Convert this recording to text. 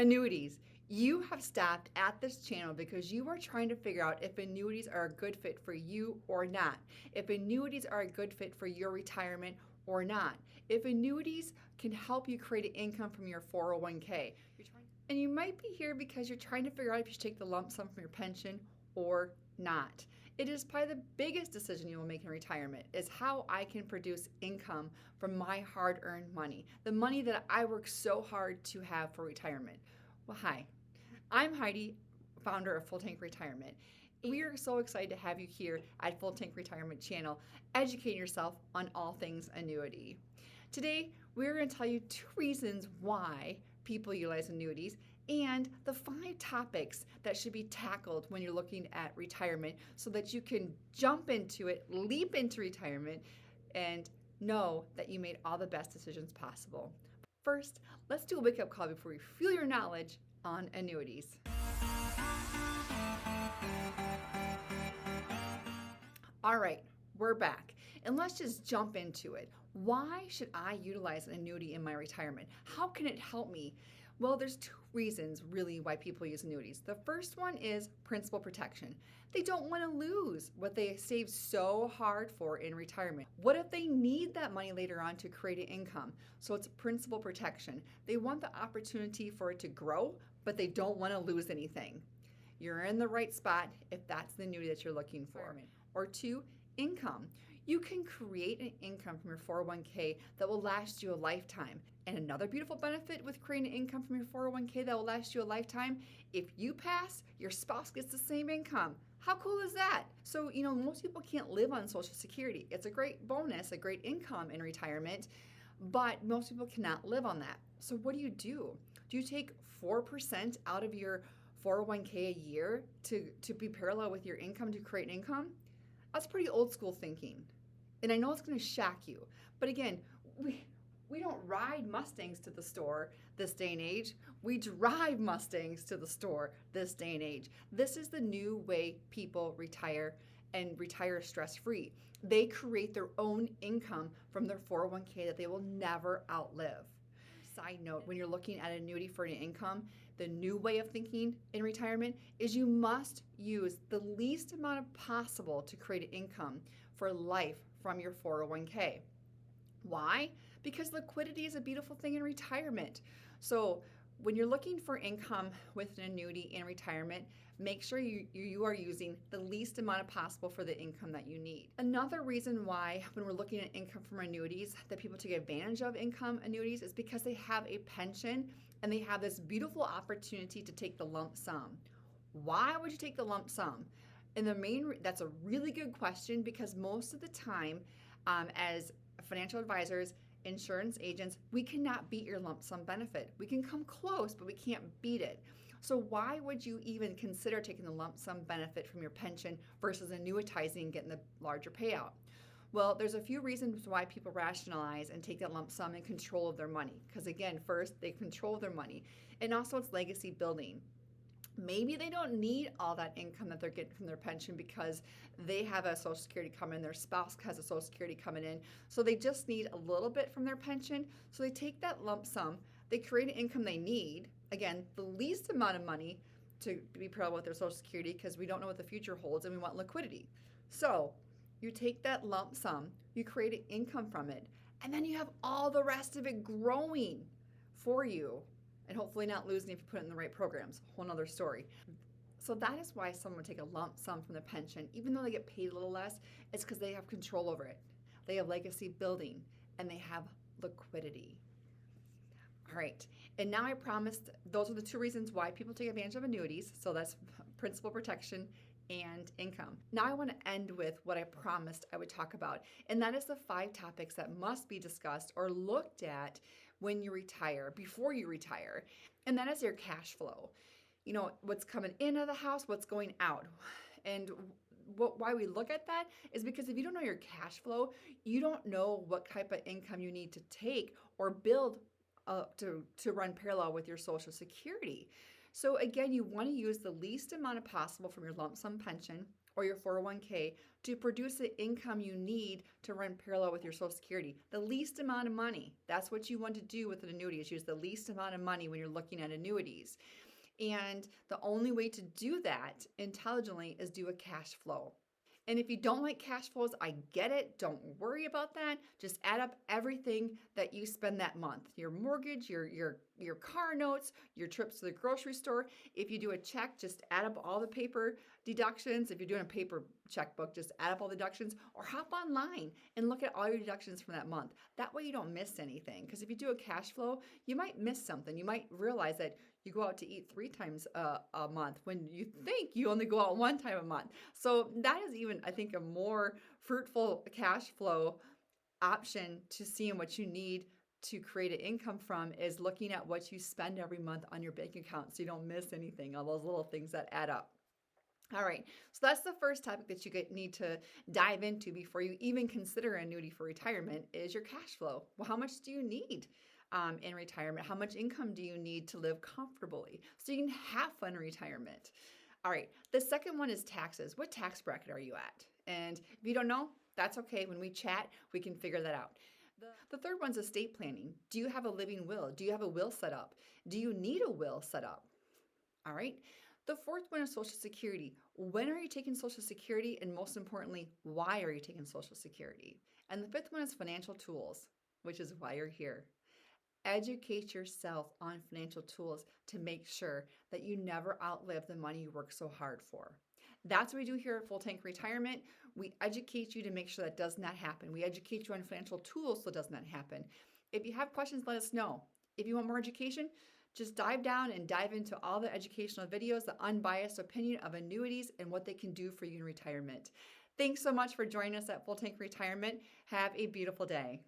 Annuities. You have stopped at this channel because you are trying to figure out if annuities are a good fit for you or not. If annuities are a good fit for your retirement or not. If annuities can help you create an income from your 401k. And you might be here because you're trying to figure out if you should take the lump sum from your pension or not. It is probably the biggest decision you will make in retirement is how I can produce income from my hard-earned money, the money that I work so hard to have for retirement. Well, hi, I'm Heidi, founder of Full Tank Retirement. We are so excited to have you here at Full Tank Retirement Channel, educating yourself on all things annuity. Today, we're going to tell you 2 reasons why people utilize annuities and the 5 topics that should be tackled when you're looking at retirement so that you can jump into it, leap into retirement, and know that you made all the best decisions possible. First, let's do a wake-up call before we fuel your knowledge on annuities. All right, we're back, and let's just jump into it. Why should I utilize an annuity in my retirement? How can it help me? Well, there's 2 reasons really why people use annuities. The first one is principal protection. They don't want to lose what they saved so hard for in retirement. What if they need that money later on to create an income? So it's principal protection. They want the opportunity for it to grow, but they don't want to lose anything. You're in the right spot if that's the annuity that you're looking for. Or 2, income. You can create an income from your 401k that will last you a lifetime. And another beautiful benefit with creating an income from your 401k that will last you a lifetime, if you pass, your spouse gets the same income. How cool is that? So, most people can't live on Social Security. It's a great bonus, a great income in retirement, but most people cannot live on that. So what do? Do you take 4% out of your 401k a year to be parallel with your income to create an income? That's pretty old school thinking. And I know it's going to shock you. But again, we don't ride Mustangs to the store this day and age. We drive Mustangs to the store this day and age. This is the new way people retire and retire stress-free. They create their own income from their 401k that they will never outlive. Side note, when you're looking at an annuity for an income, the new way of thinking in retirement is you must use the least amount possible to create an income for life from your 401k. Why? Because liquidity is a beautiful thing in retirement. So when you're looking for income with an annuity in retirement, make sure you are using the least amount possible for the income that you need. Another reason why when we're looking at income from annuities that people take advantage of income annuities is because they have a pension and they have this beautiful opportunity to take the lump sum. Why would you take the lump sum? And that's a really good question because most of the time as financial advisors, insurance agents, we cannot beat your lump sum benefit. We can come close, but we can't beat it. So why would you even consider taking the lump sum benefit from your pension versus annuitizing and getting the larger payout? Well, there's a few reasons why people rationalize and take that lump sum in control of their money. Because again, first, they control their money. And also it's legacy building. Maybe they don't need all that income that they're getting from their pension because they have a Social Security coming in, their spouse has a Social Security coming in, so they just need a little bit from their pension. So they take that lump sum, they create an income they need, again, the least amount of money to be parallel with their Social Security because we don't know what the future holds and we want liquidity. So you take that lump sum, you create an income from it, and then you have all the rest of it growing for you. And hopefully not losing if you put it in the right programs. Whole nother story. So that is why someone would take a lump sum from the pension, even though they get paid a little less, it's because they have control over it. They have legacy building and they have liquidity. All right, and now I promised those are the 2 reasons why people take advantage of annuities. So that's principal protection and income. Now I want to end with what I promised I would talk about, and that is the 5 topics that must be discussed or looked at when you retire, before you retire, and that is your cash flow. What's coming into the house, what's going out. And why we look at that is because if you don't know your cash flow, you don't know what type of income you need to take or build to run parallel with your Social Security. So again, you want to use the least amount possible from your lump sum pension or your 401k to produce the income you need to run parallel with your Social Security. The least amount of money. That's what you want to do with an annuity, is use the least amount of money when you're looking at annuities. And the only way to do that intelligently is do a cash flow. And if you don't like cash flows, I get it. Don't worry about that. Just add up everything that you spend that month. Your mortgage, your car notes, your trips to the grocery store. If you do a check, just add up all the paper deductions. If you're doing a paper checkbook, just add up all the deductions, or hop online and look at all your deductions from that month. That way you don't miss anything. Because if you do a cash flow, you might miss something. You might realize that you go out to eat 3 times a month when you think you only go out 1 time a month. So that is even, I think, a more fruitful cash flow option to seeing what you need to create an income from, is looking at what you spend every month on your bank account so you don't miss anything, all those little things that add up. All right, so that's the first topic that you need to dive into before you even consider an annuity for retirement, is your cash flow. Well, how much do you need in retirement? How much income do you need to live comfortably so you can have fun in retirement? All right, the second one is taxes. What tax bracket are you at? And if you don't know, that's okay. When we chat, we can figure that out. The third one's estate planning. Do you have a living will? Do you have a will set up? Do you need a will set up? All right. The fourth one is Social Security. When are you taking Social Security? And most importantly, why are you taking Social Security? And the fifth one is financial tools, which is why you're here. Educate yourself on financial tools to make sure that you never outlive the money you work so hard for. That's what we do here at Full Tank Retirement. We educate you to make sure that does not happen. We educate you on financial tools so it does not happen. If you have questions, let us know. If you want more education, just dive down and dive into all the educational videos, the unbiased opinion of annuities and what they can do for you in retirement. Thanks so much for joining us at Full Tank Retirement. Have a beautiful day.